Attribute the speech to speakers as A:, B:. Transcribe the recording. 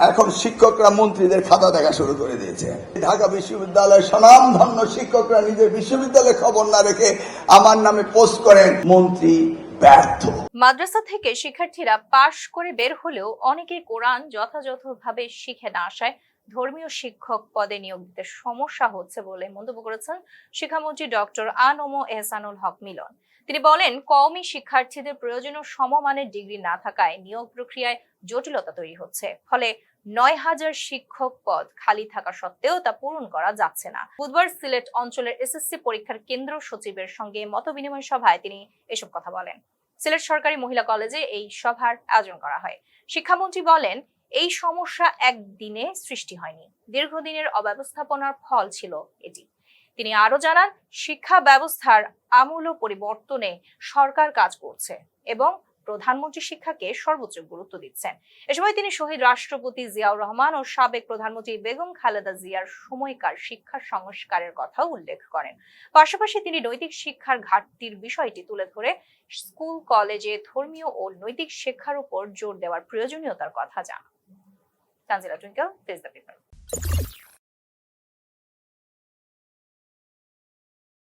A: এখন শিক্ষকরা মন্ত্রীদের খাতা দেখা শুরু করে দিয়েছে। ঢাকা বিশ্ববিদ্যালয়ের স্বনামধন্য শিক্ষকরা নিজের বিশ্ববিদ্যালয়ে খবর না রেখে আমার নামে পোস্ট করেন, মন্ত্রী ব্যর্থ।
B: মাদ্রাসা থেকে শিক্ষার্থীরা পাশ করে বের হলেও অনেকে কোরআন যথাযথভাবে শিখে না আসায় ধর্মীয় শিক্ষক পদে নিয়োগ দিতে সমস্যা হচ্ছে বলে মন্তব্য করেছেন শিক্ষামন্ত্রী ডক্টর আ.ন.ম এহসানুল হক মিলন। তিনি বলেন, কওমি শিক্ষার্থীদের প্রয়োজনীয় সমমানের ডিগ্রি না থাকায় নিয়োগ প্রক্রিয়ায় জটিলতা তৈরি হচ্ছে। ফলে ৯,০০০ শিক্ষক পদ খালি থাকা সত্ত্বেও তা পূরণ করা যাচ্ছে না। বুধবার সিলেট অঞ্চলের এসএসসি পরীক্ষার কেন্দ্র সচিবের সঙ্গে মতবিনিময় সভায় তিনি এসব কথা বলেন। সিলেট সরকারি মহিলা কলেজে এই সভার আয়োজন করা হয়। শিক্ষামন্ত্রী বলেন, এই সমস্যা একদিনে সৃষ্টি হয়নি, দীর্ঘদিনের অব্যবস্থাপনার ফল ছিল এটি। তিনি আরো জানান, শিক্ষা ব্যবস্থার আমূল পরিবর্তনে সরকার কাজ করছে এবং প্রধানমন্ত্রী শিক্ষাকে সর্বোচ্চ গুরুত্ব দিচ্ছেন। এ সময় তিনি শহীদ রাষ্ট্রপতি জিয়াউর রহমান ও সাবেক প্রধানমন্ত্রী বেগম খালেদা জিয়ার সময়কার শিক্ষা সংস্কারের কথাও উল্লেখ করেন। পাশাপাশি তিনি নৈতিক শিক্ষার ঘাটতির বিষয়টি তুলে ধরে স্কুল কলেজে ধর্মীয় ও নৈতিক শিক্ষার উপর জোর দেওয়ার প্রয়োজনীয়তার কথা জানান। Tanzila Twinkle, face the paper.